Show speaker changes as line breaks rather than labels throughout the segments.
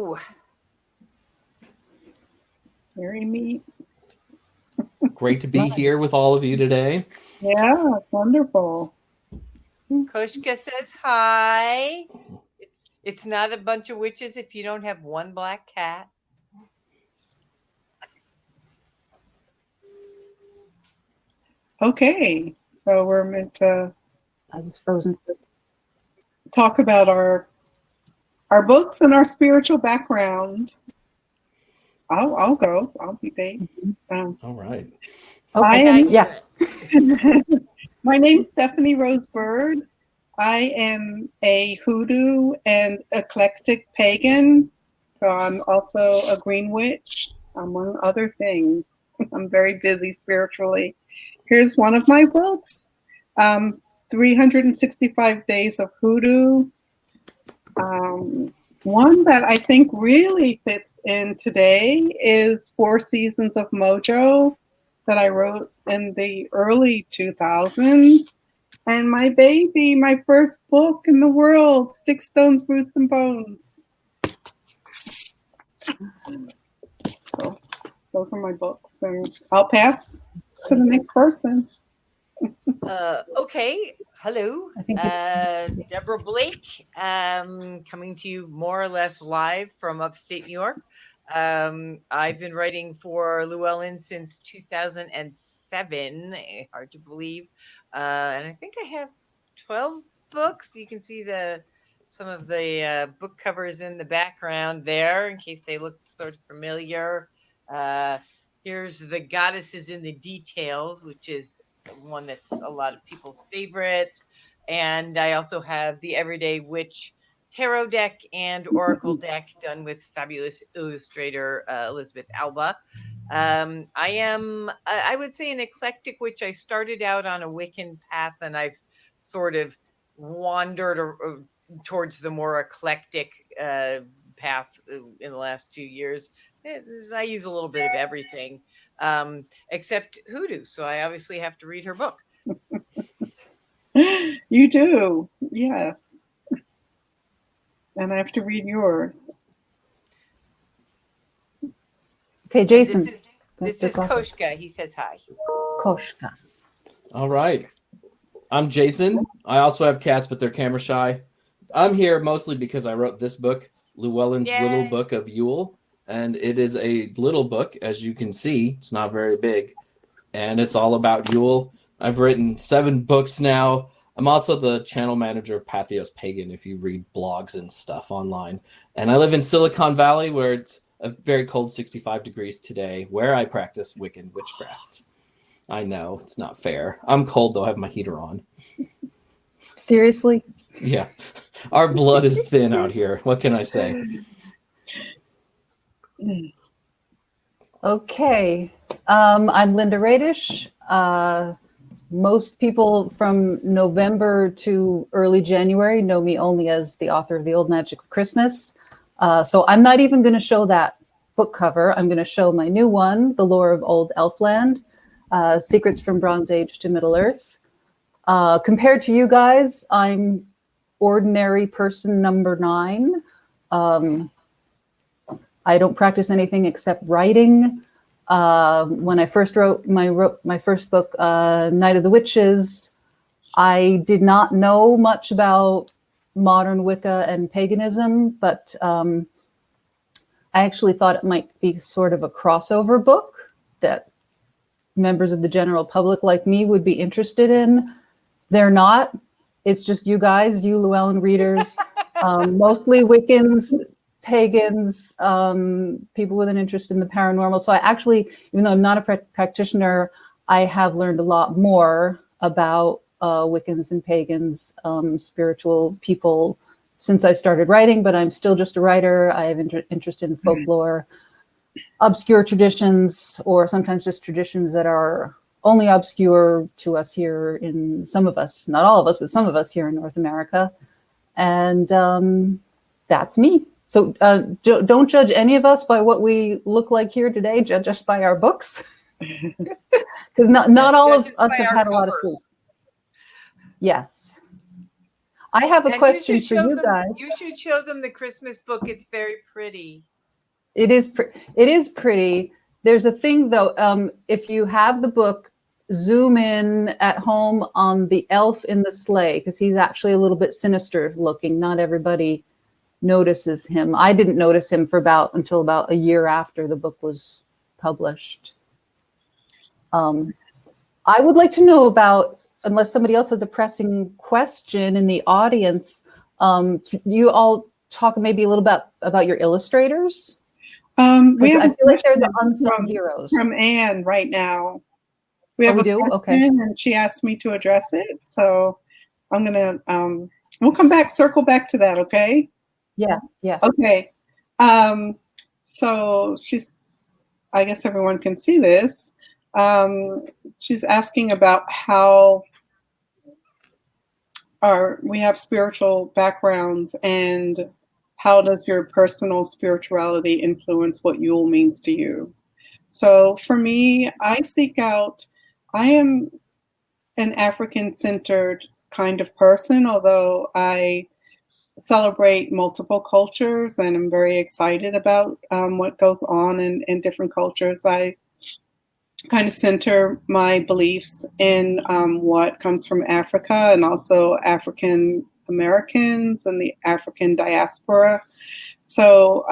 Hello.
Very neat.
Great to be here with all of you today.
Yeah, wonderful.
Koshka says hi. It's not a bunch of witches if you don't have one black cat.
Okay, so we're meant to
I was frozen.
talk about our books and our spiritual background. I'll go. I'll be Dave.
All right.
Okay.
My name's Stephanie Rose Bird. I am a hoodoo and eclectic pagan, so I'm also a green witch, among other things. I'm very busy spiritually. Here's one of my books, 365 Days of Hoodoo. One that I think really fits in today is 4 Seasons of Mojo that I wrote in the early 2000s. And my baby, my first book in the world, Sticks, Stones, Roots, and Bones. So those are my books. And I'll pass to the next person.
Okay. Hello. Deborah Blake, coming to you more or less live from upstate New York. I've been writing for Llewellyn since 2007. Hard to believe. And I think I have 12 books. You can see some of the book covers in the background there in case they look sort of familiar. Here's The Goddesses in the Details, which is one that's a lot of people's favorites. And I also have the Everyday Witch tarot deck and oracle deck done with fabulous illustrator Elizabeth Alba. I am, I would say, an eclectic witch. I started out on a Wiccan path, and I've sort of wandered towards the more eclectic path in the last few years. I use a little bit of everything, except hoodoo. So I obviously have to read her book.
You do, yes. And I have to read yours.
Okay, Jason.
This is Koshka. He says hi.
Koshka.
All right. I'm Jason. I also have cats, but they're camera shy. I'm here mostly because I wrote this book, Llewellyn's Little Book of Yule. And it is a little book, as you can see. It's not very big. And it's all about Yule. I've written 7 books now. I'm also the channel manager of Patheos Pagan, if you read blogs and stuff online. And I live in Silicon Valley, where it's a very cold 65 degrees today, where I practice Wiccan witchcraft. I know, it's not fair. I'm cold, though. I have my heater on.
Seriously?
Yeah. Our blood is thin out here. What can I say?
Okay. I'm Linda Raedisch. Most people from November to early January know me only as the author of The Old Magic of Christmas. So I'm not even going to show that book cover. I'm going to show my new one, The Lore of Old Elfland, Secrets from Bronze Age to Middle Earth. Compared to you guys, I'm ordinary person number 9. I don't practice anything except writing. When I first wrote my first book, Night of the Witches, I did not know much about modern Wicca and paganism, but I actually thought it might be sort of a crossover book that members of the general public like me would be interested in. They're not. It's just you guys, you Llewellyn readers, mostly Wiccans, pagans, people with an interest in the paranormal. So I actually, even though I'm not a practitioner, I have learned a lot more about Wiccans and pagans, spiritual people since I started writing, but I'm still just a writer. I have interest in folklore, obscure traditions, or sometimes just traditions that are only obscure to us here in some of us, not all of us, but some of us here in North America. And that's me. So don't judge any of us by what we look like here today. Judge us by our books. Because not all of us have had a lot of sleep. Yes. I have a
And
question for you
them,
guys.
you should show them the Christmas book. It's very pretty.
It is pretty. There's a thing though. If you have the book, zoom in at home on the elf in the sleigh, because he's actually a little bit sinister looking. Not everybody notices him. I didn't notice him until about a year after the book was published. I would like to know about, unless somebody else has a pressing question in the audience, you all talk maybe a little bit about your illustrators.
We have
I feel like they're the
question
unsung heroes.
from Anne right now. We have
we
a
do?
question,
Okay.
and she asked me to address it. So I'm gonna we'll come back, circle back to that, okay?
Yeah.
Okay. So I guess everyone can see this. She's asking about how we have spiritual backgrounds, and how does your personal spirituality influence what Yule means to you? So for me, I am an African-centered kind of person, although I celebrate multiple cultures and I'm very excited about what goes on in different cultures. I kind of center my beliefs in what comes from Africa and also African Americans and the African diaspora. So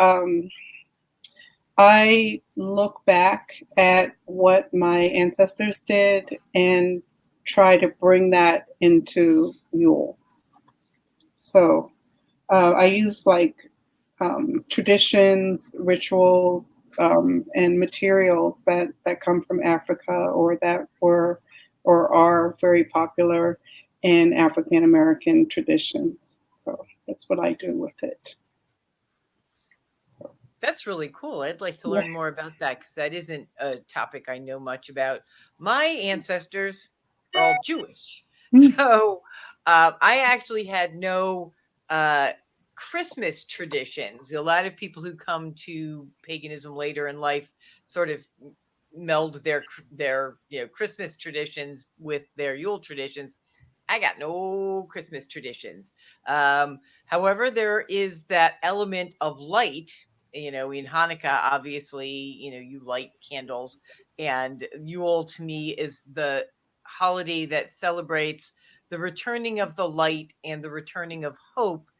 I look back at what my ancestors did and try to bring that into Yule. So I use traditions, rituals, and materials that come from Africa or that were or are very popular in African American traditions. So that's what I do with it.
That's really cool. I'd like to learn more about that, because that isn't a topic I know much about. My ancestors are all Jewish. So I actually had no Christmas traditions. A lot of people who come to paganism later in life sort of meld their Christmas traditions with their Yule traditions. I got no Christmas traditions. However, there is that element of light. In Hanukkah, obviously, you light candles, and Yule to me is the holiday that celebrates the returning of the light and the returning of hope.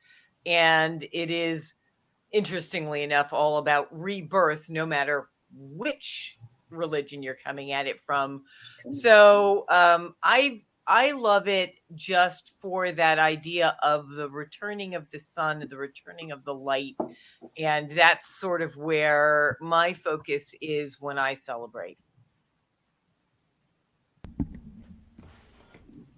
And it is, interestingly enough, all about rebirth, no matter which religion you're coming at it from. So I love it just for that idea of the returning of the sun, the returning of the light. And that's sort of where my focus is when I celebrate.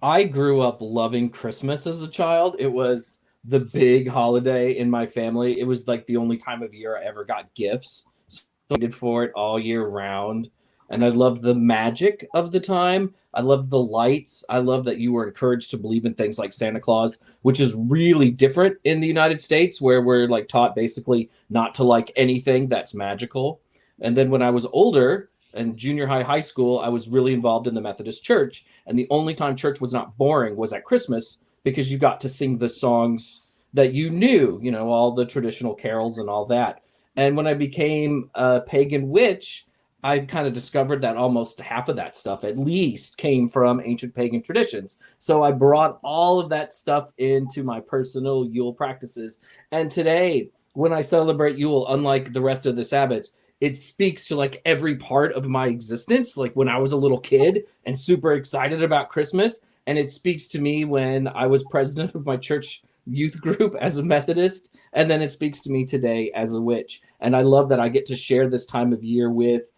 I grew up loving Christmas as a child. It was the big holiday in my family. It was like the only time of year I ever got gifts. So I did for it all year round. And I loved the magic of the time. I loved the lights. I loved that you were encouraged to believe in things like Santa Claus, which is really different in the United States, where we're like taught basically not to like anything that's magical. And then when I was older, in junior high school, I was really involved in the Methodist Church. And the only time church was not boring was at Christmas, because you got to sing the songs that you knew, all the traditional carols and all that. And when I became a pagan witch, I kind of discovered that almost half of that stuff at least came from ancient pagan traditions. So I brought all of that stuff into my personal Yule practices. And today, when I celebrate Yule, unlike the rest of the Sabbats, it speaks to like every part of my existence, like when I was a little kid and super excited about Christmas. And it speaks to me when I was president of my church youth group as a Methodist. And then it speaks to me today as a witch. And I love that I get to share this time of year with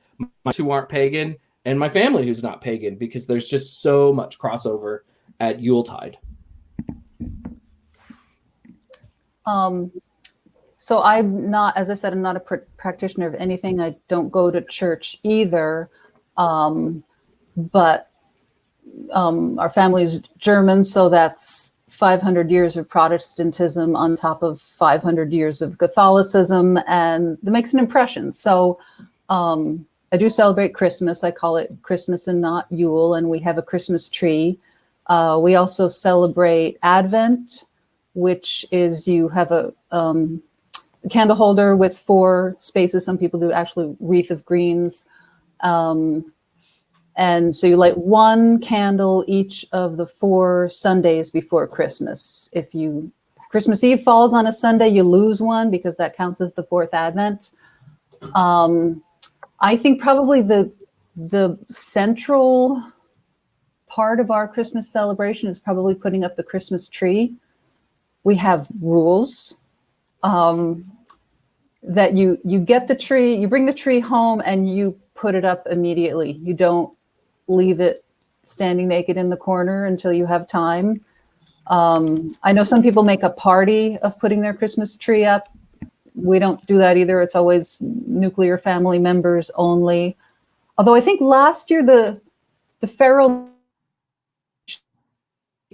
my who aren't pagan and my family who's not pagan, because there's just so much crossover at Yuletide.
So I'm not, as I said, I'm not a practitioner of anything. I don't go to church either. But our family is German, so that's 500 years of Protestantism on top of 500 years of Catholicism, and that makes an impression. So I do celebrate Christmas. I call it Christmas and not Yule, and we have a Christmas tree. We also celebrate Advent. which is you have a candle holder with 4 spaces. Some people do actually wreath of greens. And so you light 1 candle each of the 4 Sundays before Christmas. If Christmas Eve falls on a Sunday, you lose one because that counts as the 4th Advent. I think probably the central part of our Christmas celebration is probably putting up the Christmas tree. We have rules that you get the tree, you bring the tree home and you put it up immediately. You don't leave it standing naked in the corner until you have time. I know some people make a party of putting their Christmas tree up. We don't do that either. It's always nuclear family members only. Although I think last year the feral,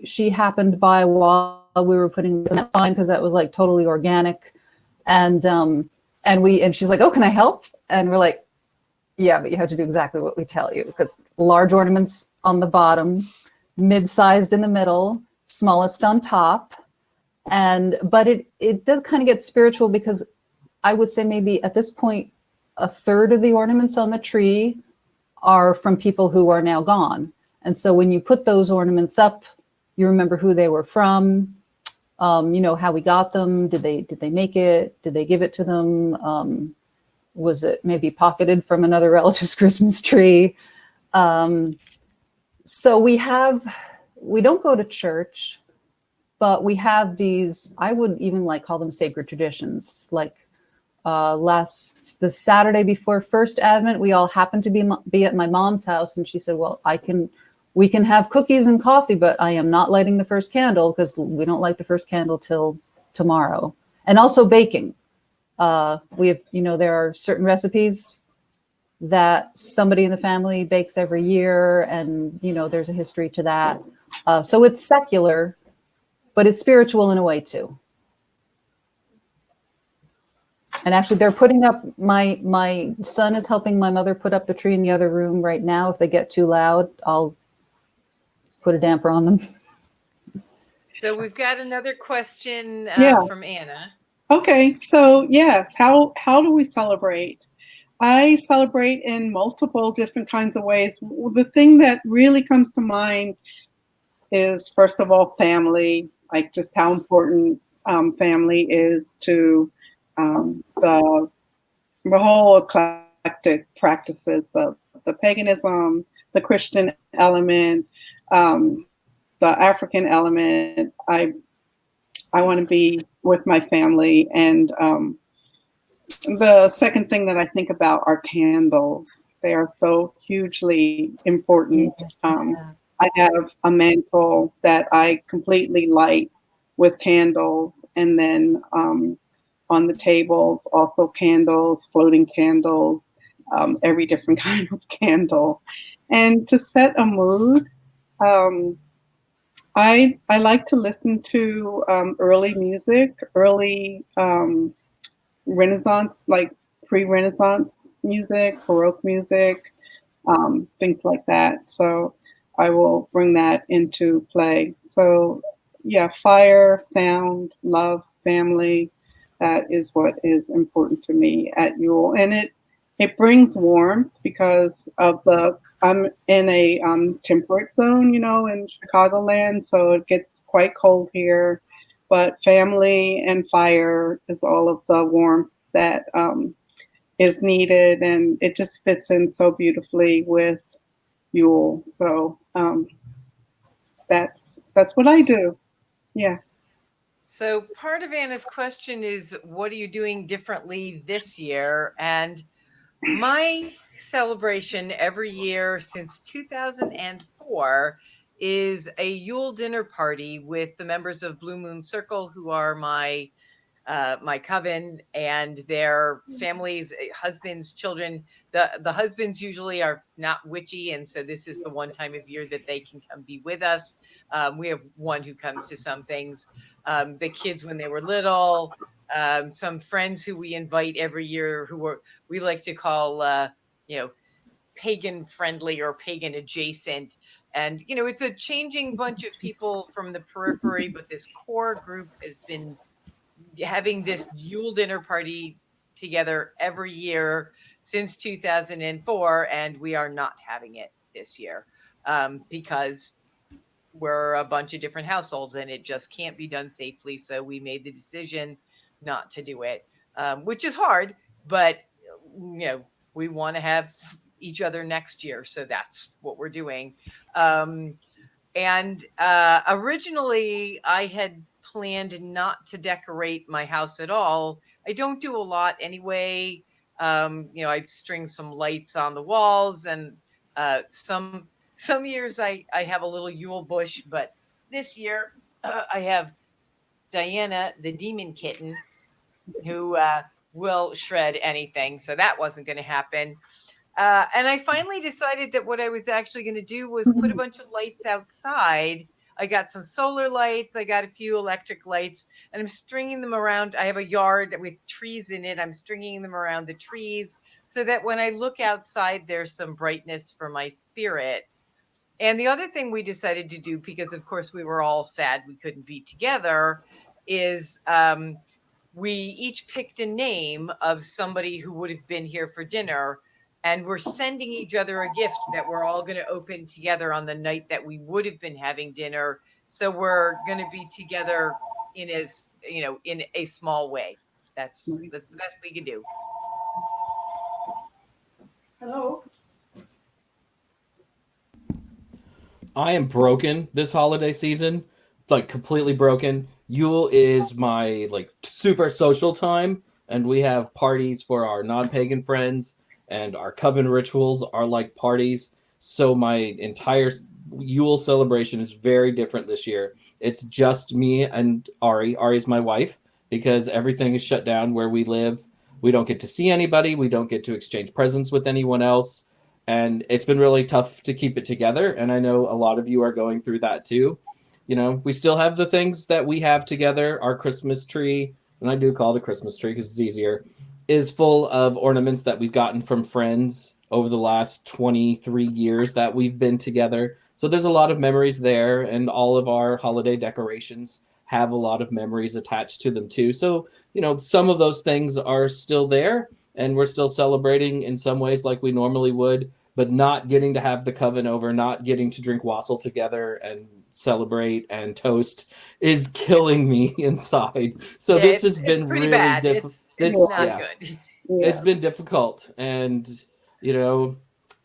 she happened by while we were putting that on because that was like totally organic. And she's like, oh, can I help? And we're like, yeah, but you have to do exactly what we tell you, because large ornaments on the bottom, mid-sized in the middle, smallest on top. But it does kind of get spiritual, because I would say maybe at this point, 1/3 of the ornaments on the tree are from people who are now gone. And so when you put those ornaments up, you remember who they were from, how we got them. Did they make it? Did they give it to them? Was it maybe pocketed from another relative's Christmas tree? So we don't go to church, but we have these, I would even call them sacred traditions. Like the Saturday before first Advent, we all happened to be at my mom's house, and she said, well, we can have cookies and coffee, but I am not lighting the first candle because we don't light the first candle till tomorrow. And also baking. We have, there are certain recipes that somebody in the family bakes every year, and, there's a history to that. So it's secular, but it's spiritual in a way too. And actually they're putting up, my son is helping my mother put up the tree in the other room right now. If they get too loud, I'll put a damper on them.
So we've got another question from Anna.
Okay, so yes, how do we celebrate? I celebrate in multiple different kinds of ways. The thing that really comes to mind is, first of all, family, like just how important family is to the whole eclectic practices, the paganism, the Christian element, the African element. I want to be with my family. And the second thing that I think about are candles. They are so hugely important. I have a mantle that I completely light with candles. And then on the tables, also candles, floating candles, every different kind of candle. And to set a mood, I like to listen to early music, early Renaissance, like pre-Renaissance music, Baroque music, things like that. So I will bring that into play. So yeah, fire, sound, love, family, that is what is important to me at Yule. And it brings warmth because of I'm in a temperate zone, in Chicagoland, so it gets quite cold here. But family and fire is all of the warmth that is needed, and it just fits in so beautifully with Yule. So that's what I do. Yeah.
So part of Anna's question is, what are you doing differently this year? And my celebration every year since 2004 is a Yule dinner party with the members of Blue Moon Circle, who are my coven, and their families, husbands, children. The husbands usually are not witchy, and so this is the one time of year that they can come be with us. We have one who comes to some things. The kids when they were little, some friends who we invite every year we like to call pagan friendly or pagan adjacent. And, you know, it's a changing bunch of people from the periphery, but this core group has been having this Yule dinner party together every year since 2004, and we are not having it this year because we're a bunch of different households and it just can't be done safely. So we made the decision not to do it, which is hard, but you know, we want to have each other next year. So that's what we're doing. And originally I had planned not to decorate my house at all. I don't do a lot anyway. You know, I string some lights on the walls, and some years I have a little Yule bush, but this year I have Diana, the demon kitten, who will shred anything. So that wasn't going to happen. And I finally decided that what I was actually going to do was put a bunch of lights outside. I got some solar lights. I got a few electric lights, and I'm stringing them around. I have a yard with trees in it. I'm stringing them around the trees so that when I look outside, there's some brightness for my spirit. And the other thing we decided to do, because of course we were all sad we couldn't be together, is we each picked a name of somebody who would have been here for dinner. And we're sending each other a gift that we're all going to open together on the night that we would have been having dinner. So we're going to be together in in a small way. That's the best we can do.
Hello.
I am broken this holiday season, like completely broken. Yule is my like super social time, and we have parties for our non-pagan friends, and our coven rituals are like parties. So my entire Yule celebration is very different this year. It's just me and Ari. Ari's my wife, because everything is shut down where we live. We don't get to see anybody. We don't get to exchange presents with anyone else. And it's been really tough to keep it together. And I know a lot of you are going through that too. You know, we still have the things that we have together. Our Christmas tree, and I do call it a Christmas tree because it's easier, is full of ornaments that we've gotten from friends over the last 23 years that we've been together. So there's a lot of memories there, and all of our holiday decorations have a lot of memories attached to them too. So, you know, some of those things are still there, and we're still celebrating in some ways like we normally would, but not getting to have the coven over, not getting to drink wassail together and celebrate and toast is killing me inside. So yeah, this has been really difficult.
It's not good.
It's been difficult, and you know,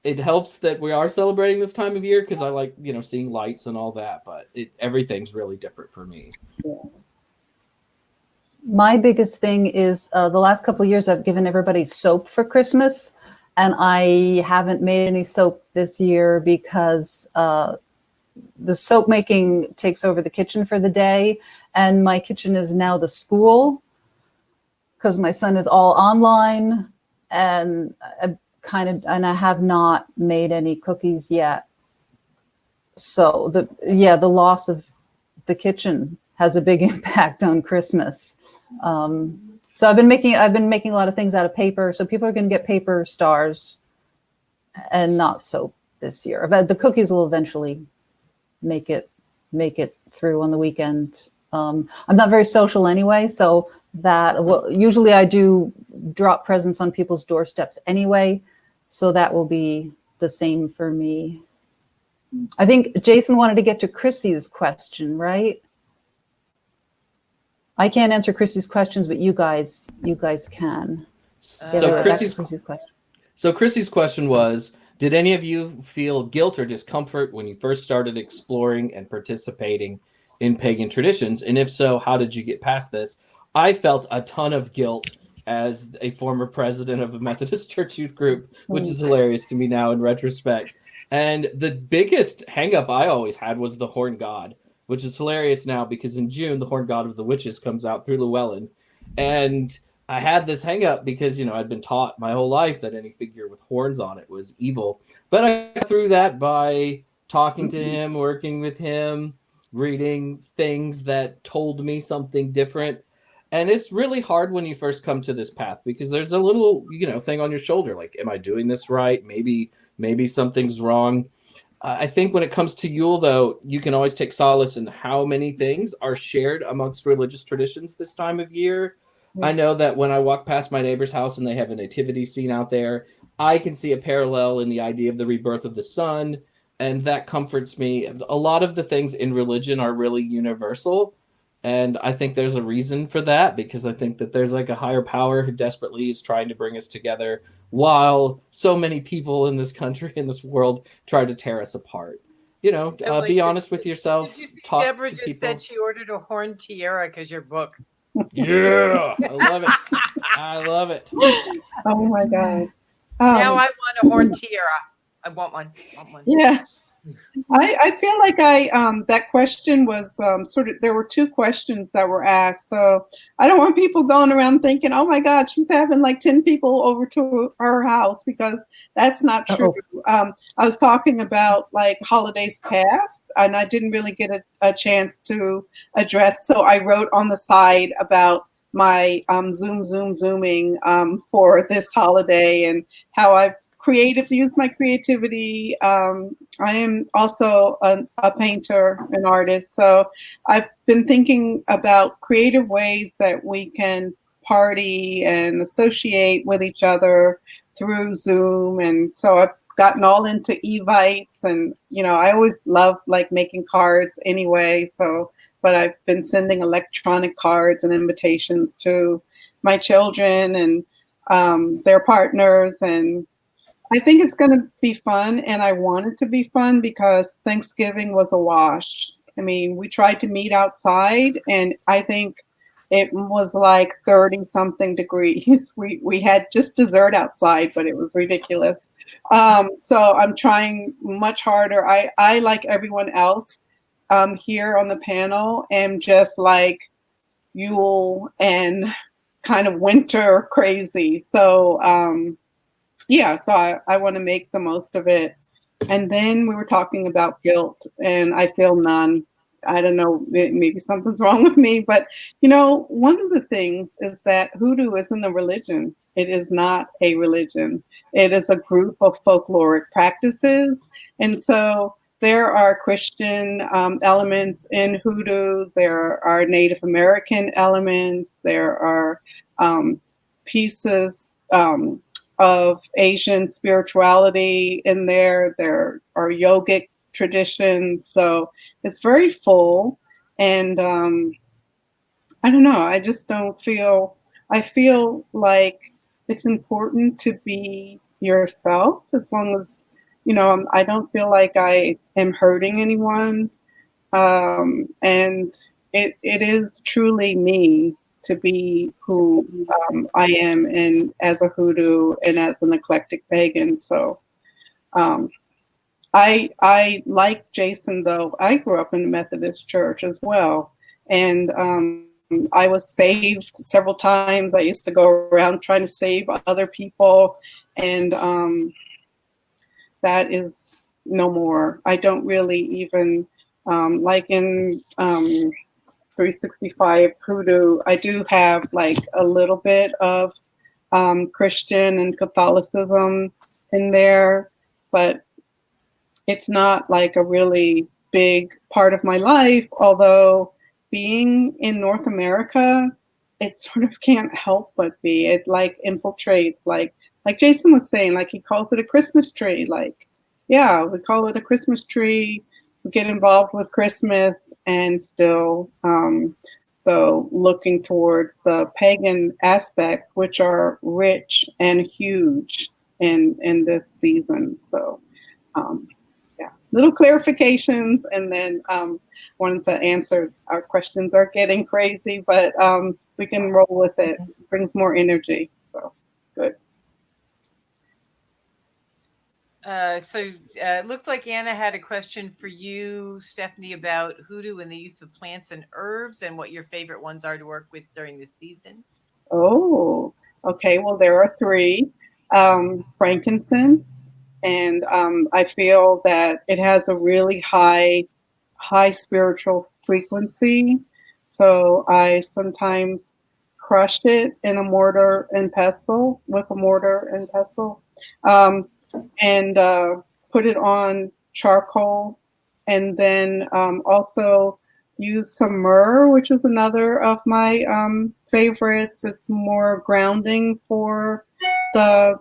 it helps that we are celebrating this time of year because I like, you know, seeing lights and all that, but everything's really different for me.
Yeah.
My biggest thing is the last couple of years I've given everybody soap for Christmas, and I haven't made any soap this year because the soap making takes over the kitchen for the day, and my kitchen is now the school because my son is all online, and I have not made any cookies yet. So the loss of the kitchen has a big impact on Christmas. So I've been making a lot of things out of paper. So people are going to get paper stars and not soap this year. But the cookies will eventually make it through on the weekend. I'm not very social anyway, so usually I do drop presents on people's doorsteps anyway. So that will be the same for me. I think Jason wanted to get to Chrissy's question, right? I can't answer Chrissy's questions, but you guys can.
So Chrissy's question was, did any of you feel guilt or discomfort when you first started exploring and participating in pagan traditions? And if so, how did you get past this? I felt a ton of guilt as a former president of a Methodist church youth group, which is hilarious to me now in retrospect. And the biggest hang-up I always had was the horn god, which is hilarious now because in June, the horn god of the witches comes out through Llewellyn. And I had this hang-up because, you know, I'd been taught my whole life that any figure with horns on it was evil. But I got through that by talking to him, working with him, reading things that told me something different. And it's really hard when you first come to this path because there's a little, you know, thing on your shoulder. Like, am I doing this right? Maybe maybe something's wrong. I think when it comes to Yule, though, you can always take solace in how many things are shared amongst religious traditions this time of year. I know that when I walk past my neighbor's house and they have a nativity scene out there, I can see a parallel in the idea of the rebirth of the sun, and that comforts me. A lot of the things in religion are really universal, and I think there's a reason for that, because I think that there's like a higher power who desperately is trying to bring us together while so many people in this country, in this world, try to tear us apart. You know,
Like,
be honest with yourself.
Did you see
Talk
Deborah
to
just
people.
said she ordered a horn tiara because your book?
Yeah, I love it. I love it.
Oh my God.
Now I want a horn tiara. I want one.
Yeah. I feel like that question was sort of, there were two questions that were asked. So I don't want people going around thinking, oh my God, she's having like 10 people over to her house, because that's not true. I was talking about like holidays past, and I didn't really get a chance to address. So I wrote on the side about my zooming for this holiday, and how I've use my creativity. I am also a painter, an artist. So I've been thinking about creative ways that we can party and associate with each other through Zoom. And so I've gotten all into Evites, and, you know, I always love like making cards anyway. So, but I've been sending electronic cards and invitations to my children and their partners, and I think it's going to be fun, and I want it to be fun because Thanksgiving was a wash. I mean, we tried to meet outside, and I think it was like 30 something degrees. We had just dessert outside, but it was ridiculous. So I'm trying much harder. I like everyone else here on the panel, am just like Yule and kind of winter crazy. So yeah, so I want to make the most of it. And then we were talking about guilt, and I feel none. I don't know, maybe something's wrong with me, but you know, one of the things is that hoodoo isn't a religion. It is not a religion. It is a group of folkloric practices. And so there are Christian elements in hoodoo. There are Native American elements. There are pieces of Asian spirituality in there. There are yogic traditions. So it's very full. And I don't know, I just don't feel, I feel like it's important to be yourself, as long as, you know, I don't feel like I am hurting anyone. And it is truly me to be who I am, and as a hoodoo and as an eclectic pagan. So I like Jason, though. I grew up in the Methodist church as well. And I was saved several times. I used to go around trying to save other people. And that is no more. I don't really even, like in 365 hoodoo, I do have like a little bit of Christian and Catholicism in there, but it's not like a really big part of my life. Although being in North America, it sort of can't help but be. It like infiltrates, like Jason was saying, like he calls it a Christmas tree. Like, yeah, we call it a Christmas tree. We get involved with Christmas, and still so looking towards the pagan aspects, which are rich and huge in this season. So yeah, little clarifications, and then wanted to answer, our questions are getting crazy, but we can roll with it. It brings more energy, so good.
So it looked like Anna had a question for you, Stephanie, about hoodoo and the use of plants and herbs, and what your favorite ones are to work with during the season.
Oh, okay. Well, there are three. Frankincense, and I feel that it has a really high spiritual frequency. So I sometimes crush it in a mortar and pestle, with a mortar and pestle. and put it on charcoal, and then also use some myrrh, which is another of my favorites. It's more grounding for the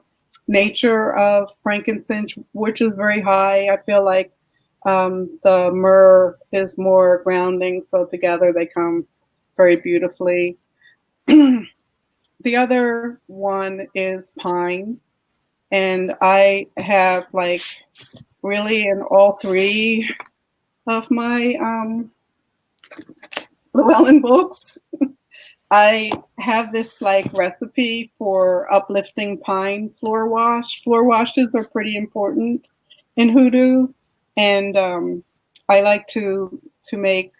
nature of frankincense, which is very high. I feel like the myrrh is more grounding, so together they come very beautifully. The other one is pine, and I have like really in all three of my Llewellyn books, I have this like recipe for uplifting pine floor wash. Floor washes are pretty important in hoodoo, and I like to make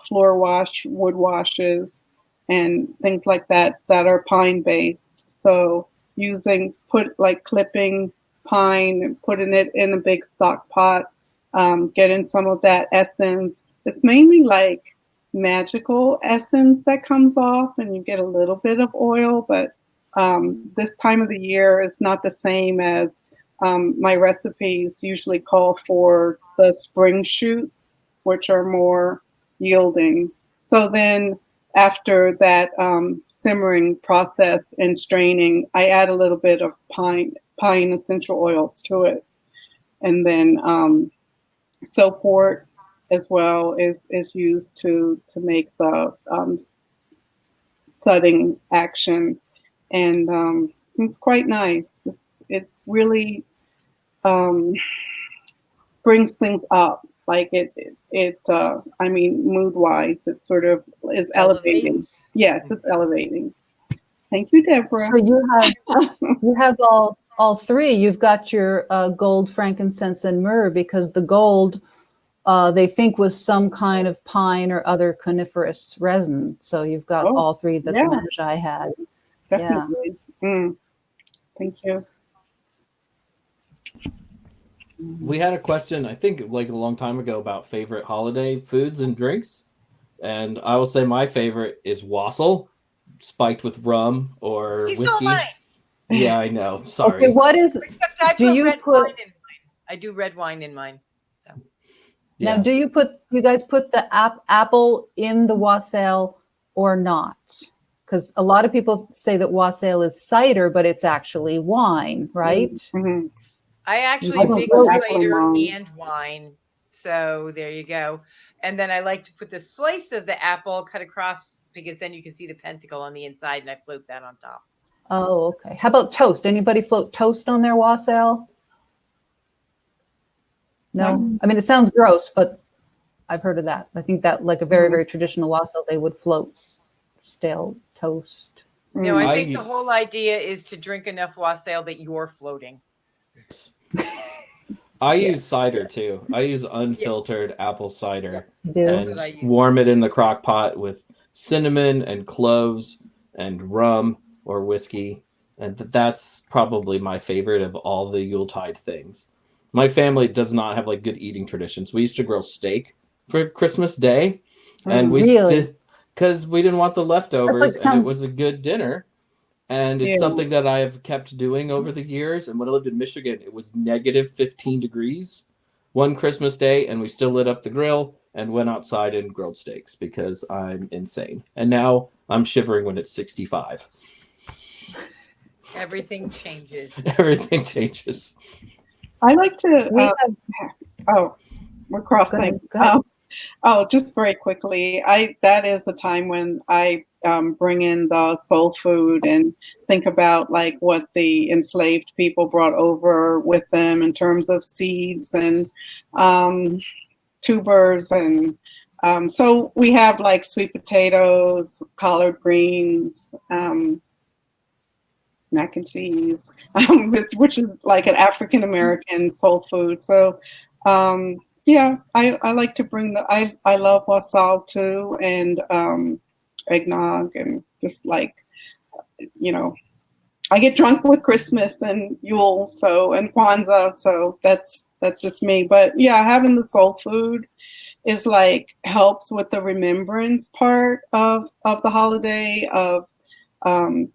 floor wash, wood washes, and things like that that are pine based. So clipping pine and putting it in a big stock pot, getting some of that essence. It's mainly like magical essence that comes off, and you get a little bit of oil, but this time of the year is not the same as my recipes usually call for the spring shoots, which are more yielding. So then after that simmering process and straining, I add a little bit of pine essential oils to it. And then soapwort as well is used to make the sudding action, and it's quite nice. It really brings things up, like I mean, mood wise, it sort of is elevating.
Elevates.
Yes, it's elevating. Thank you, Deborah.
So you have all three. You've got your gold, frankincense, and myrrh, because the gold they think was some kind of pine or other coniferous resin. So you've got all three that the Magi had.
Definitely. Yeah. Thank you.
We had a question, I think, like a long time ago, about favorite holiday foods and drinks, and I will say my favorite is wassail, spiked with rum or
He's
whiskey.
mine.
Yeah, I know. Sorry.
Okay, what is?
Except I
do
put
you
red
put?
wine in mine. I do red wine in mine. So.
Yeah.
Now, do you guys put the apple in the wassail or not? Because a lot of people say that wassail is cider, but it's actually wine, right?
Mm-hmm.
I actually
I don't
mix
put apple in
cider
mine.
and wine. So there you go. And then I like to put the slice of the apple cut across, because then you can see the pentacle on the inside, and I float that on top.
Oh, okay. How about toast? Anybody float toast on their wassail? No? I mean, it sounds gross, but I've heard of that. I think that, like a very, very traditional wassail, they would float stale toast.
No, I think the whole idea is to drink enough wassail that you're floating.
I use cider too. I use unfiltered apple cider
That's what I
and
use.
warm it in the crock pot with cinnamon and cloves and rum or whiskey. And that's probably my favorite of all the Yuletide things. My family does not have like good eating traditions. We used to grill steak for Christmas Day, and we
Really?
because we didn't want the leftovers,
like
and it was a good dinner. And it's
Yeah.
something that I have kept doing over the years. And when I lived in Michigan, it was negative 15 degrees one Christmas Day, and we still lit up the grill and went outside and grilled steaks because I'm insane. And now I'm shivering when it's 65.
Everything changes.
Everything changes.
I like to. We're crossing.
Go ahead.
Just very quickly. That is the time when I bring in the soul food and think about like what the enslaved people brought over with them in terms of seeds and tubers, and so we have like sweet potatoes, collard greens, mac and cheese, which is like an African American soul food. So yeah, I like to bring I love wassail too, and eggnog, and just like, you know, I get drunk with Christmas and Yule, and Kwanzaa, so that's just me. But yeah, having the soul food is like helps with the remembrance part of the holiday, of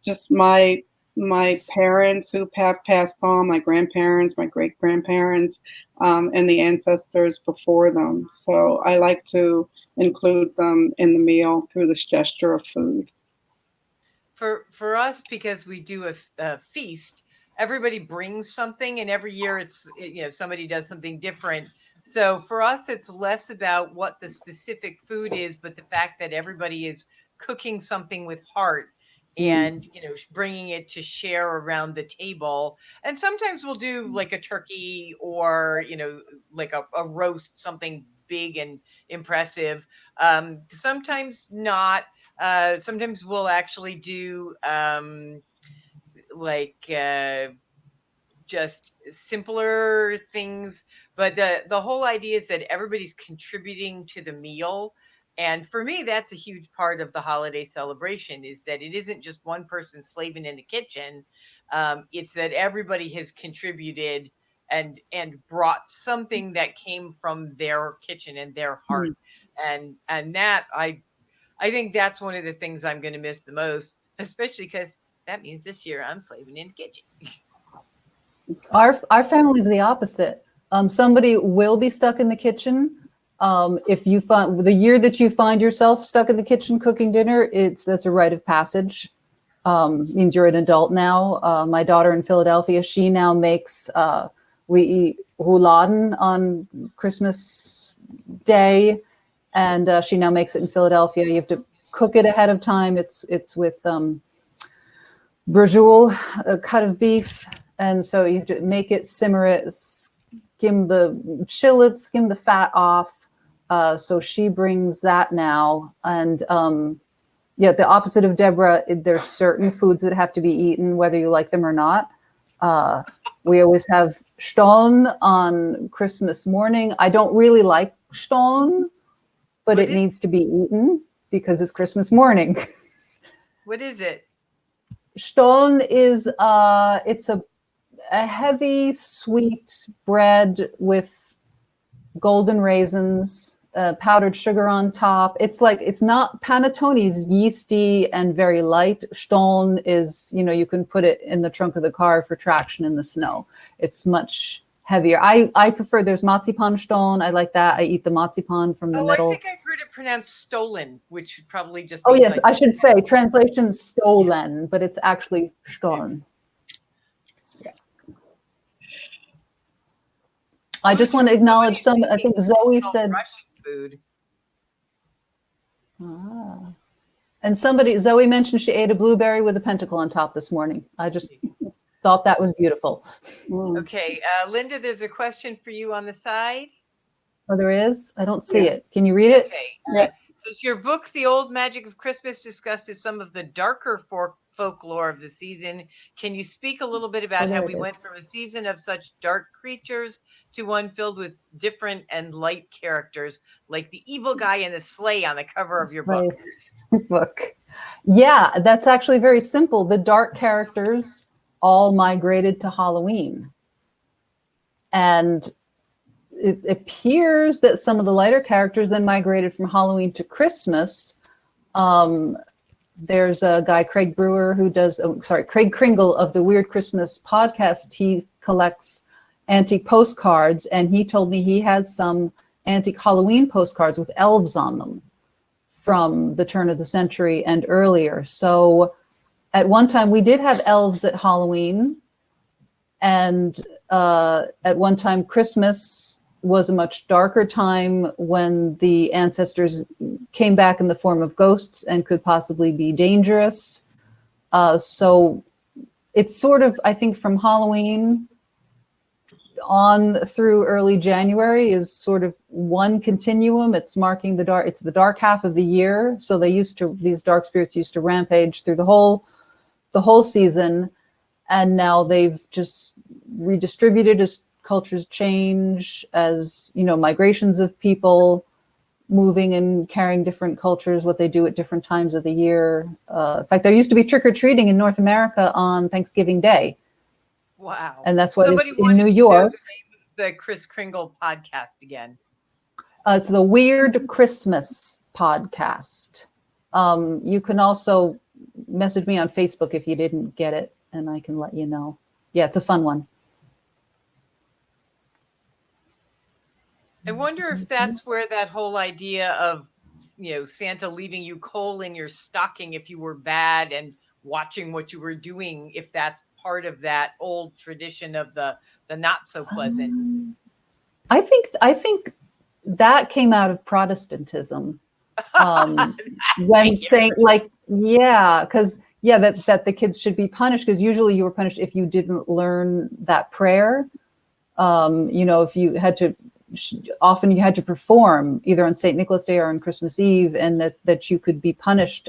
just my my parents who have passed on, my grandparents, my great-grandparents, and the ancestors before them. So I like to include them in the meal through this gesture of food.
For us, because we do a feast, everybody brings something, and every year somebody does something different. So for us, it's less about what the specific food is, but the fact that everybody is cooking something with heart and bringing it to share around the table. And sometimes we'll do like a turkey or like a roast, something big and impressive. Sometimes not. Sometimes we'll actually do just simpler things, but the whole idea is that everybody's contributing to the meal. And for me, that's a huge part of the holiday celebration, is that it isn't just one person slaving in the kitchen. It's that everybody has contributed and brought something that came from their kitchen and their heart. And that I think that's one of the things I'm going to miss the most, especially because that means this year I'm slaving in the kitchen.
Our family is the opposite. Somebody will be stuck in the kitchen. If you find the year that you find yourself stuck in the kitchen cooking dinner, that's a rite of passage. Means you're an adult now. My daughter in Philadelphia, she now makes. We eat rouladen on Christmas Day, and she now makes it in Philadelphia. You have to cook it ahead of time. It's with braciole, a cut of beef. And so you have to make it, simmer it, chill it, skim the fat off. So she brings that now. And the opposite of Deborah, there's certain foods that have to be eaten, whether you like them or not. We always have Stone on Christmas morning. I don't really like Stone, but it needs to be eaten because it's Christmas morning.
What is it?
Stone is, it's a heavy, sweet bread with golden raisins, powdered sugar on top. It's not, panettone is yeasty and very light. Stone is, you can put it in the trunk of the car for traction in the snow. It's much heavier. I prefer, there's marzipan Stone. I like that. I eat the marzipan from the middle.
I think I've heard it pronounced stolen, which probably just
means yes, I should say translation stolen, but it's actually Stone. Yeah. I just want to acknowledge I think Zoe said
Russian food.
And Zoe mentioned she ate a blueberry with a pentacle on top this morning. I just thought that was beautiful.
Okay, Linda, there's a question for you on the side.
Oh, there is? I don't see it. Can you read it?
Okay. Yeah. So your book, The Old Magic of Christmas, discusses some of the darker folklore of the season. Can you speak a little bit about how we went from a season of such dark creatures to one filled with different and light characters, like the evil guy in the sleigh on the cover of your book?
Yeah, that's actually very simple. The dark characters all migrated to Halloween. And it appears that some of the lighter characters then migrated from Halloween to Christmas. There's a guy, Craig Kringle of the Weird Christmas podcast. He collects antique postcards, and he told me he has some antique Halloween postcards with elves on them from the turn of the century and earlier. So at one time we did have elves at Halloween, and at one time Christmas was a much darker time when the ancestors came back in the form of ghosts and could possibly be dangerous. So it's sort of, I think, from Halloween on through early January is sort of one continuum. It's marking it's the dark half of the year. So these dark spirits used to rampage through the whole season. And now they've just redistributed as cultures change, as migrations of people moving and carrying different cultures, what they do at different times of the year. In fact, there used to be trick-or-treating in North America on Thanksgiving Day.
Wow.
And that's what it's in New York.
The name of the Kris Kringle podcast again.
It's the Weird Christmas podcast. You can also message me on Facebook if you didn't get it. and I can let you know. Yeah, it's a fun one.
I wonder if that's where that whole idea of, Santa leaving you coal in your stocking if you were bad and watching what you were doing, if that's part of that old tradition of the not so pleasant.
I think that came out of Protestantism. When saying because that the kids should be punished, because usually you were punished if you didn't learn that prayer. If you had to, often you had to perform either on St. Nicholas Day or on Christmas Eve, and that you could be punished.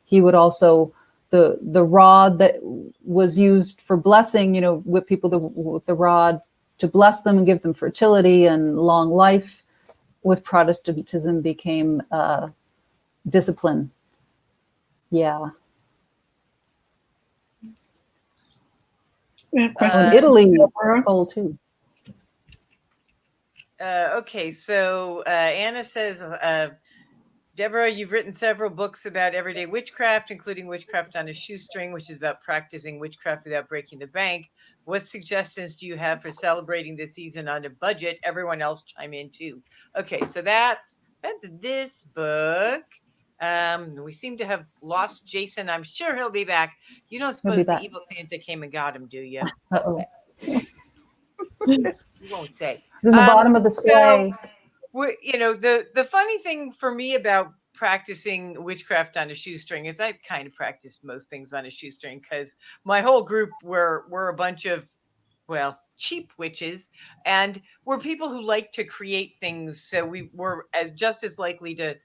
He would also, the rod that was used for blessing, whip people with the rod to bless them and give them fertility and long life, with Protestantism became discipline. Yeah. Italy, old too.
Okay, so Anna says, Deborah, you've written several books about everyday witchcraft, including Witchcraft on a Shoestring, which is about practicing witchcraft without breaking the bank. What suggestions do you have for celebrating the season on a budget? Everyone else chime in too. Okay, so that's this book. We seem to have lost Jason. I'm sure he'll be back. You don't suppose the evil Santa came and got him, do you?
Uh-oh.
You won't say.
It's in the bottom of the sleigh.
So, the funny thing for me about practicing witchcraft on a shoestring is I kind of practiced most things on a shoestring, because my whole group were a bunch of, cheap witches, and we're people who like to create things. So we were just as likely to,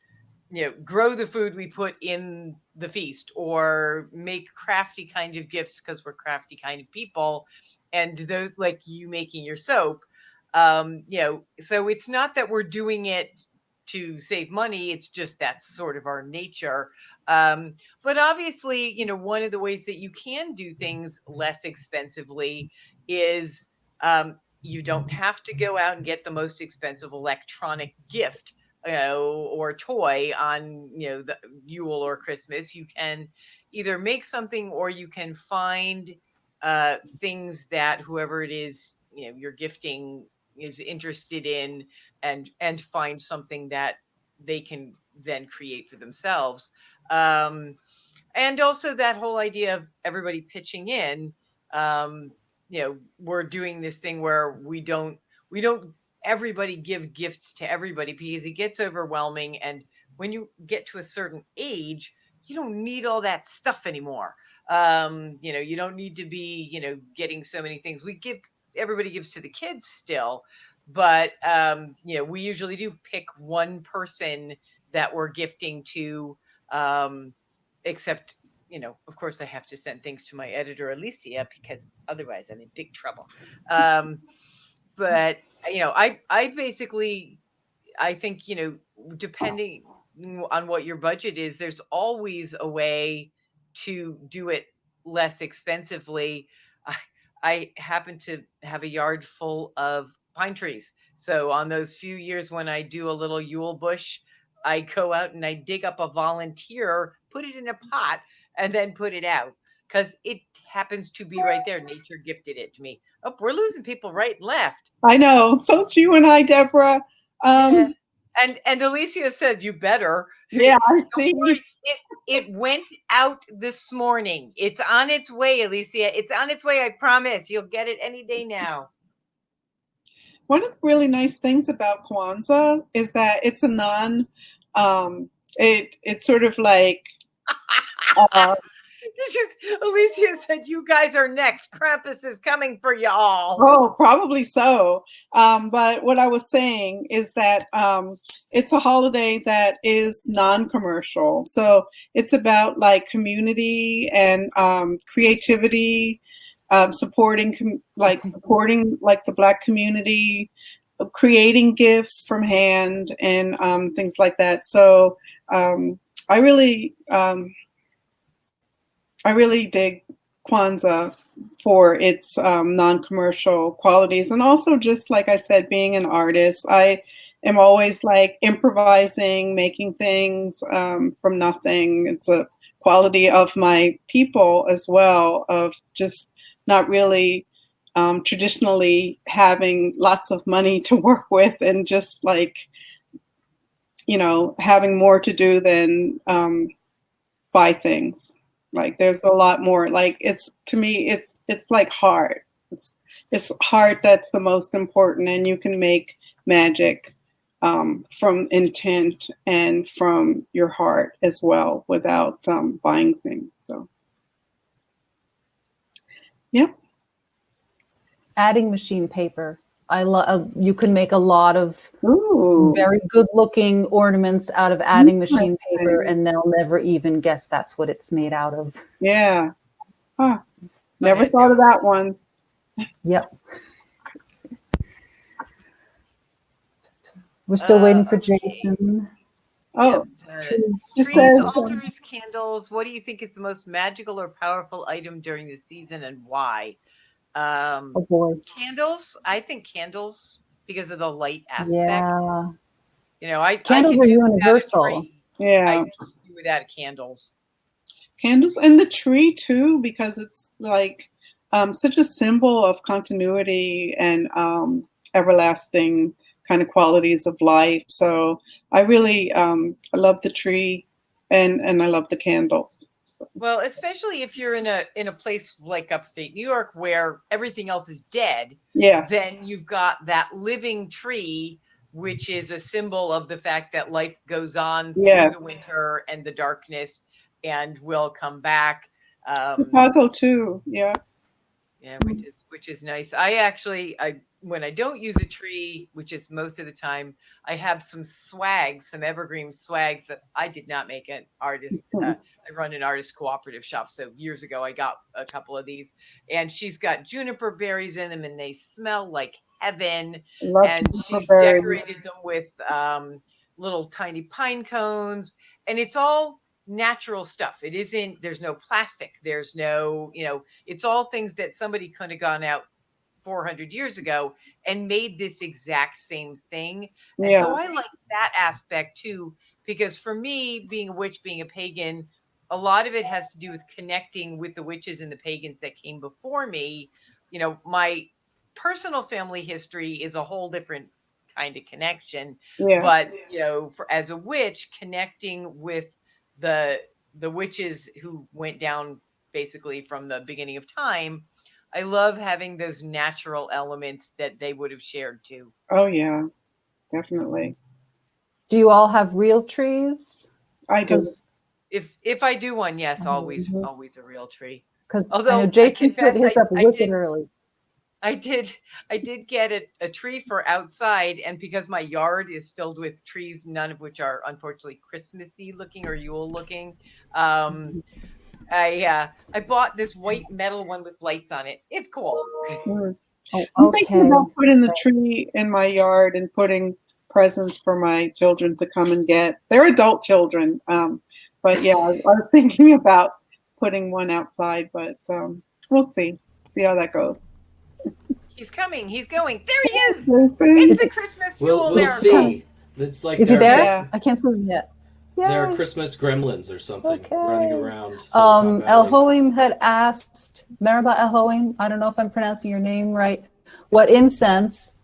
grow the food we put in the feast, or make crafty kind of gifts because we're crafty kind of people, and those, like you making your soap. So it's not that we're doing it to save money. It's just that's sort of our nature. But obviously, one of the ways that you can do things less expensively is you don't have to go out and get the most expensive electronic gift, or toy on, the Yule or Christmas. You can either make something, or you can find things that whoever it is, you're gifting is interested in, and find something that they can then create for themselves. And also that whole idea of everybody pitching in. We're doing this thing where we don't everybody give gifts to everybody, because it gets overwhelming, and when you get to a certain age, you don't need all that stuff anymore. You don't need to be, getting so many things. Everybody gives to the kids still, but we usually do pick one person that we're gifting to, except, of course I have to send things to my editor Alicia, because otherwise I'm in big trouble. But I basically, I think, depending on what your budget is, there's always a way to do it less expensively. I happen to have a yard full of pine trees. So on those few years when I do a little Yule bush, I go out and I dig up a volunteer, put it in a pot, and then put it out, because it happens to be right there. Nature gifted it to me. Oh, we're losing people right and left.
I know. So it's you and I, Deborah.
Yeah. And Alicia said, you better.
Yeah, I see.
It went out this morning. It's on its way, Alicia. It's on its way. I promise. You'll get it any day now.
One of the really nice things about Kwanzaa is that it's a it's sort of like,
It's just, Alicia said, you guys are next. Krampus is coming for y'all.
Oh, probably so. But what I was saying is that it's a holiday that is non-commercial. So it's about like community and creativity, supporting like the Black community, creating gifts from hand, and things like that. So I really dig Kwanzaa for its non-commercial qualities, and also just like I said, being an artist, I am always like improvising, making things from nothing. It's a quality of my people as well, of just not really traditionally having lots of money to work with, and just like, having more to do than buy things. Like there's a lot more, like to me, it's like heart. It's heart that's the most important, and you can make magic from intent and from your heart as well without buying things. So, yeah.
Adding machine paper. I love. You can make a lot of
Ooh.
very good-looking ornaments out of adding machine paper, and they'll never even guess that's what it's made out of.
Yeah. Huh. Never thought of that one.
Yep. We're still waiting for Jason.
Oh,
trees, altars, candles. What do you think is the most magical or powerful item during the season, and why?
Oh boy.
Candles. I think candles, because of the light aspect.
Yeah.
Candles
are universal.
Yeah.
I can do without candles.
Candles, and the tree too, because it's like such a symbol of continuity and everlasting kind of qualities of life. So I really I love the tree, and I love the candles. So.
Well, especially if you're in a place like upstate New York where everything else is dead.
Yeah.
Then you've got that living tree, which is a symbol of the fact that life goes on through the winter and the darkness, and will come back.
Chicago too. Yeah.
Yeah, which is nice. I when I don't use a tree, which is most of the time, I have some evergreen swags that I did not make an artist. I run an artist cooperative shop. So years ago, I got a couple of these, and she's got juniper berries in them, and they smell like heaven. And she's decorated them with little tiny pine cones, and it's all natural stuff. There's no plastic. There's no, it's all things that somebody could have gone out 400 years ago and made this exact same thing. And so I like that aspect too, because for me, being a witch, being a pagan, a lot of it has to do with connecting with the witches and the pagans that came before me. My personal family history is a whole different kind of connection. But, as a witch, connecting with the witches who went down basically from the beginning of time, I love having those natural elements that they would have shared too.
Oh yeah, definitely.
Do you all have real trees?
I do.
If I do one, yes, always a real tree.
Because I know Jason put his up wicked early.
I did get a tree for outside, and because my yard is filled with trees, none of which are unfortunately Christmassy looking or Yule looking, I bought this white metal one with lights on it. It's cool.
I'm thinking about putting the tree in my yard and putting presents for my children to come and get. They're adult children, but yeah, I was thinking about putting one outside, but we'll see how that goes.
He's coming. He's going. There he is.
It's
a Christmas Yule
We'll see. It's like
is he there? Yeah. I can't see him yet. Yay.
There are Christmas gremlins or something running around.
Elhoim had asked, Maraba Elhoim, I don't know if I'm pronouncing your name right, what incense,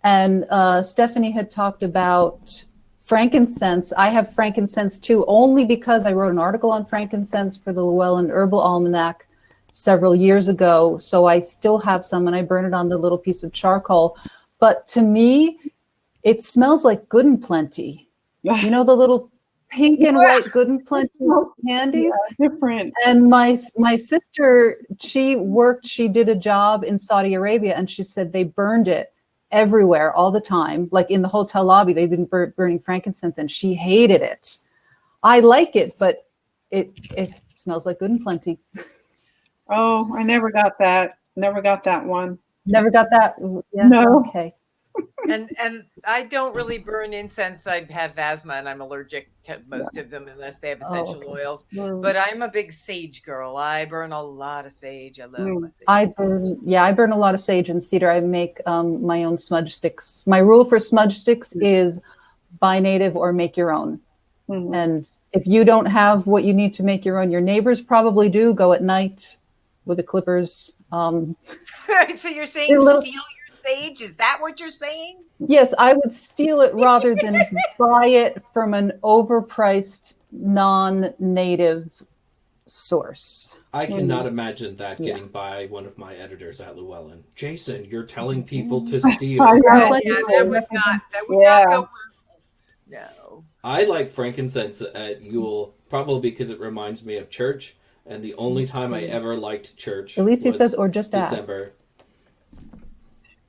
and Stephanie had talked about frankincense. I have frankincense too, only because I wrote an article on frankincense for the Llewellyn Herbal Almanac several years ago, so I still have some, and I burn it on the little piece of charcoal. But to me, it smells like Good and Plenty. You know the little pink and white Good and Plenty candies?
Yeah, different.
And my sister, she did a job in Saudi Arabia, and she said they burned it everywhere all the time. Like in the hotel lobby, they've been burning frankincense, and she hated it. I like it, but it smells like Good and Plenty.
Oh, I never got that. Never got that one.
Never got that? Yeah,
no.
Okay.
And I don't really burn incense. I have asthma and I'm allergic to most of them unless they have essential oils. But I'm a big sage girl. I burn a lot of sage. I love my sage.
I burn a lot of sage and cedar. I make my own smudge sticks. My rule for smudge sticks is buy native or make your own.
Mhm.
And if you don't have what you need to make your own, your neighbors probably do. Go at night with the clippers.
So you're saying
A little-
steal your sage? Is that what you're saying?
Yes, I would steal it rather than buy it from an overpriced non-native source.
I cannot imagine that getting by one of my editors at Llewellyn. Jason, you're telling people to steal.
I know.
Yeah, that would not
Yeah.
go well. No.
I like frankincense at Yule probably because it reminds me of church, and the only time I ever liked church
Alicia
was
says, or just ask.
December.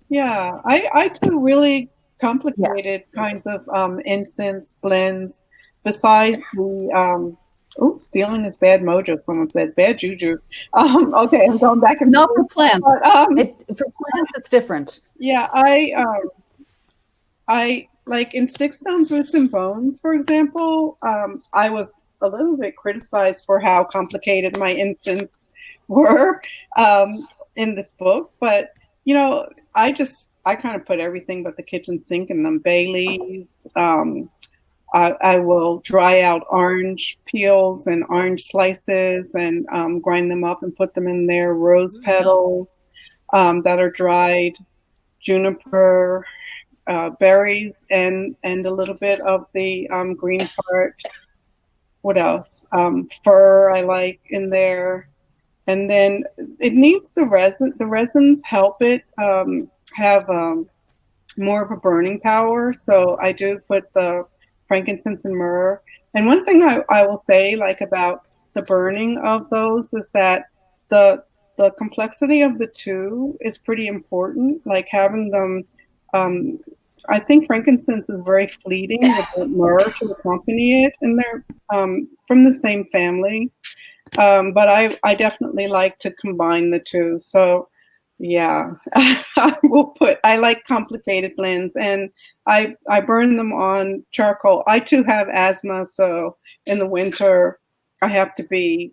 Yeah, I do really complicated kinds of incense blends. Besides the stealing is bad mojo. Someone said bad juju. Okay, I'm going back and
Not for plants.
But,
For plants, it's different.
yeah, I like in Sticks, Stones, Roots, and Bones, for example. I was a little bit criticized for how complicated my incense were in this book, but you know, I kind of put everything but the kitchen sink in them. Bay leaves. I will dry out orange peels and orange slices and grind them up and put them in there. Rose petals that are dried, juniper berries, and a little bit of the green part. What else? Fir I like in there. And then it needs the resin. The resins help it have more of a burning power. So I do put the frankincense and myrrh. And one thing I will say, like about the burning of those, is that the complexity of the two is pretty important. Like having them, I think frankincense is very fleeting with myrrh to accompany it, and they're from the same family. But I definitely like to combine the two. So yeah, I like complicated blends, and I burn them on charcoal. I too have asthma, so in the winter I have to be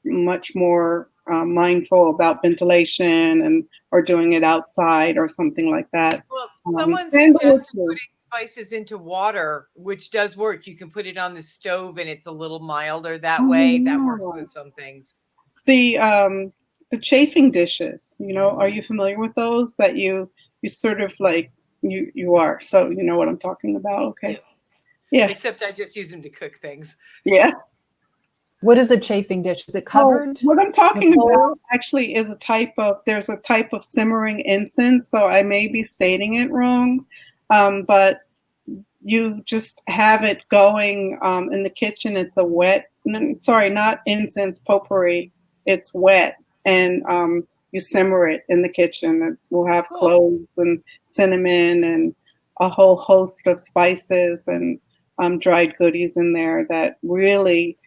much more mindful about ventilation or doing it outside or something like that.
Well, someone suggested putting spices into water, which does work. You can put it on the stove and it's a little milder that way. That works with some things.
The chafing dishes, are you familiar with those that you sort of like you are, so you know what I'm talking about? Okay. Yeah.
Except I just use them to cook things.
Yeah.
What is a chafing dish? Is it covered?
What I'm talking about actually is there's a type of simmering incense, so I may be stating it wrong, but you just have it going in the kitchen. It's a wet, sorry, not incense, potpourri. It's wet, and you simmer it in the kitchen. It will have cloves and cinnamon and a whole host of spices and dried goodies in there that really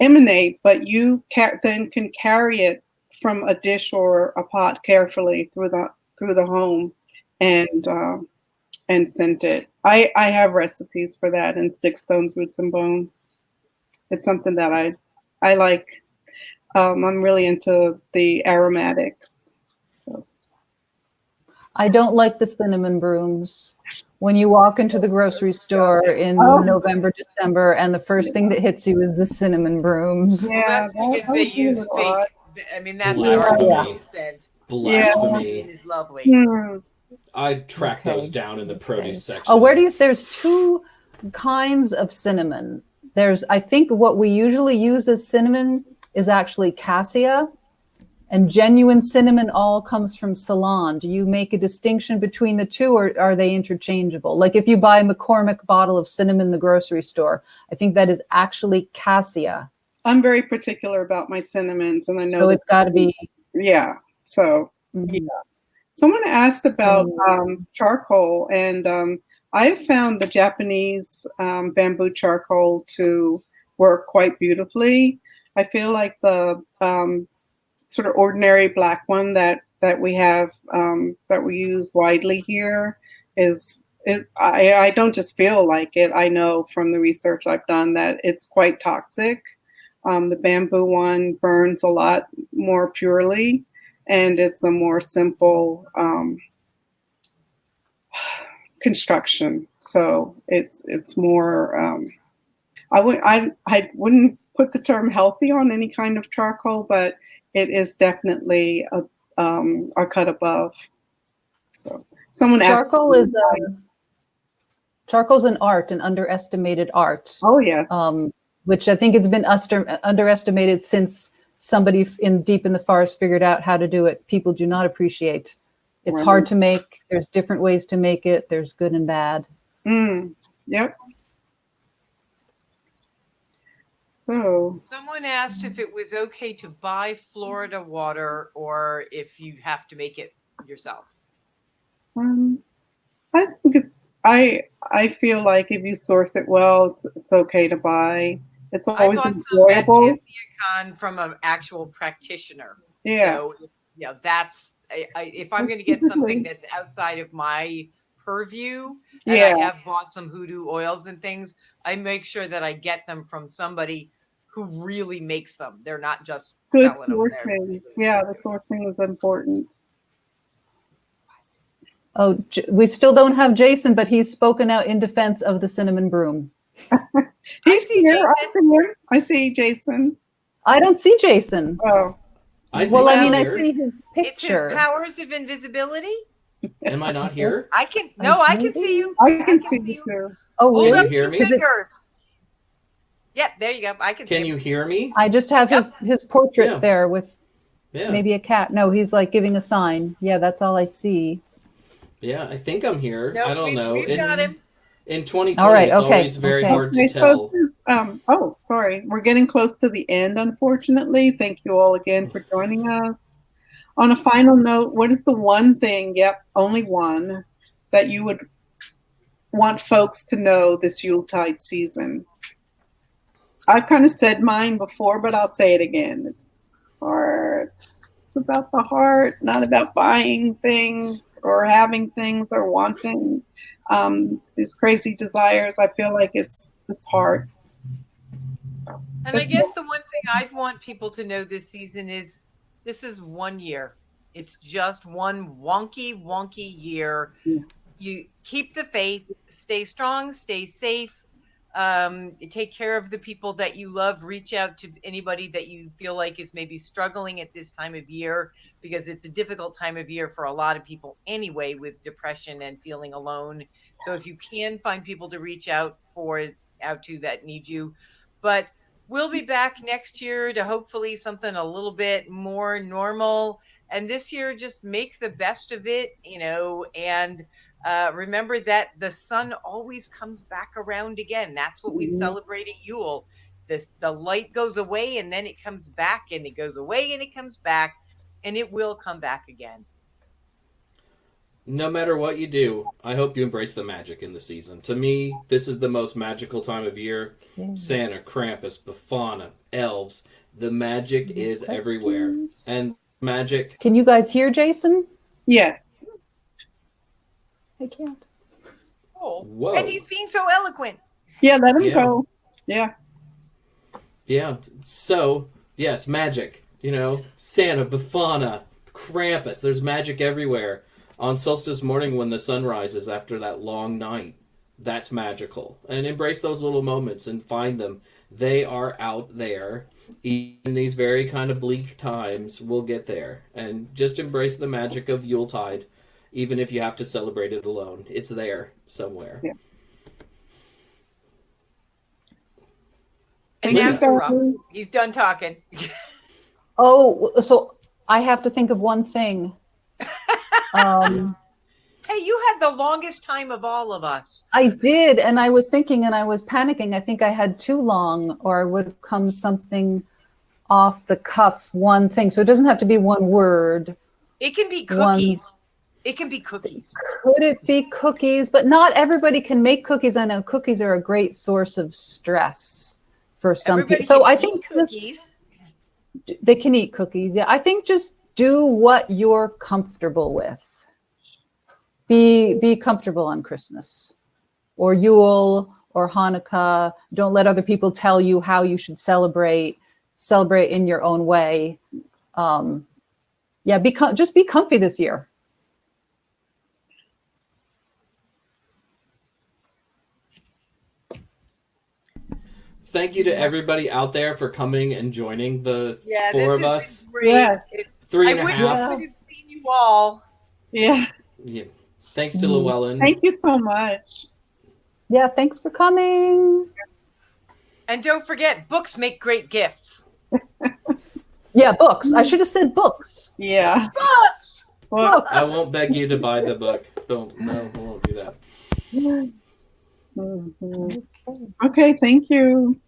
emanate, but you then can carry it from a dish or a pot carefully through the home and scent it. I have recipes for that in Sticks, Stones, Roots, and Bones. It's something that I like. I'm really into the aromatics. So.
I don't like the cinnamon brooms. When you walk into the grocery store in November, December, and the first thing that hits you is the cinnamon brooms.
Yeah, well, that's because they use fake. I mean, that's
Blasphemy.
scent.
Blasphemy.
It is lovely.
I track those down in the produce section.
Oh, there's two kinds of cinnamon. I think what we usually use as cinnamon is actually cassia, and genuine cinnamon all comes from Ceylon. Do you make a distinction between the two, or are they interchangeable? Like if you buy a McCormick bottle of cinnamon in the grocery store, I think that is actually cassia.
I'm very particular about my cinnamons, and I know
so it's got to be.
Yeah. So yeah. Someone asked about charcoal, and I've found the Japanese bamboo charcoal to work quite beautifully. I feel like the sort of ordinary black one that we have that we use widely here I don't just feel like it. I know from the research I've done that it's quite toxic. The bamboo one burns a lot more purely, and it's a more simple construction. So it's more. I wouldn't put the term healthy on any kind of charcoal, but it is definitely a cut above. So someone asked.
Charcoal's an art, an underestimated art.
Oh yes.
Which I think it's been underestimated since somebody deep in the forest figured out how to do it. People do not appreciate. It's hard to make. There's different ways to make it. There's good and bad.
Yep. So
someone asked if it was okay to buy Florida water or if you have to make it yourself.
I think I feel like if you source it well, it's okay to buy. It's always enjoyable.
From an actual practitioner.
Yeah.
So that's if I'm going to get something that's outside of my purview, and I have bought some hoodoo oils and things, I make sure that I get them from somebody who really makes them. They're not just
good
selling
sourcing.
them.
Yeah, the sourcing is important.
Oh, we still don't have Jason, but he's spoken out in defense of the cinnamon broom.
He's here. I see Jason.
I don't see Jason.
Oh.
I see his picture.
It's his powers of invisibility.
Am I not here?
I can see you.
I can see you too.
Oh, really?
Hold up
hear
your
me?
fingers. Yep, there you go. I can see.
Can you hear me?
I just have his portrait there with maybe a cat. No, he's like giving a sign. Yeah, that's all I see.
Yeah, I think I'm here.
Nope,
I don't know.
We've got him.
In 2020,
it's
always very hard to tell.
Sorry. We're getting close to the end, unfortunately. Thank you all again for joining us. On a final note, what is the one thing, only one, that you would want folks to know this Yuletide season? I've kind of said mine before, but I'll say it again. It's heart. It's about the heart, not about buying things or having things or wanting these crazy desires. I feel like it's heart. So,
and I guess the one thing I'd want people to know this season is this is 1 year. It's just one wonky year.
Yeah.
You keep the faith, stay strong, stay safe. Take care of the people that you love. Reach out to anybody that you feel like is maybe struggling at this time of year, because it's a difficult time of year for a lot of people anyway, with depression and feeling alone. So if you can find people to reach out to that need you. But we'll be back next year to hopefully something a little bit more normal. And this year, just make the best of it, and remember that the sun always comes back around again. That's what we celebrate at Yule. The light goes away and then it comes back, and it goes away and it comes back, and it will come back again.
No matter what you do, I hope you embrace the magic in the season. To me, this is the most magical time of year. Santa, Krampus, Befana, elves. The magic is everywhere. And magic.
Can you guys hear Jason?
Yes.
I can't.
Oh,
whoa.
And he's being so eloquent.
Yeah, let him go. Yeah.
Yeah. So, yes, magic. Santa, Befana, Krampus. There's magic everywhere. On solstice morning when the sun rises after that long night, that's magical. And embrace those little moments and find them. They are out there. In these very kind of bleak times, we'll get there. And just embrace the magic of Yuletide. Even if you have to celebrate it alone, it's there somewhere.
Yeah.
And now he's done talking.
So I have to think of one thing.
Hey, you had the longest time of all of us.
I did, and I was thinking and I was panicking. I think I had too long, or would come something off the cuff, one thing. So it doesn't have to be one word.
It can be cookies. It can be cookies.
Could it be cookies? But not everybody can make cookies. I know cookies are a great source of stress for some people. So I think
cookies.
They can eat cookies. Yeah, I think just do what you're comfortable with. Be comfortable on Christmas or Yule or Hanukkah. Don't let other people tell you how you should celebrate. Celebrate in your own way. Just be comfy this year.
thank you to everybody out there for coming and joining the
Yeah,
four
this
of
has
us.
been great.
Yes.
Three
I
and a
wish
half.
I could have seen you all.
Yeah.
Yeah. Thanks to Llewellyn.
Thank you so much.
Yeah, thanks for coming.
And don't forget, books make great gifts.
Yeah, books. I should have said books.
Yeah.
Books!
Well,
I won't beg you to buy the book. No, I won't do that.
mhm. Okay, thank you.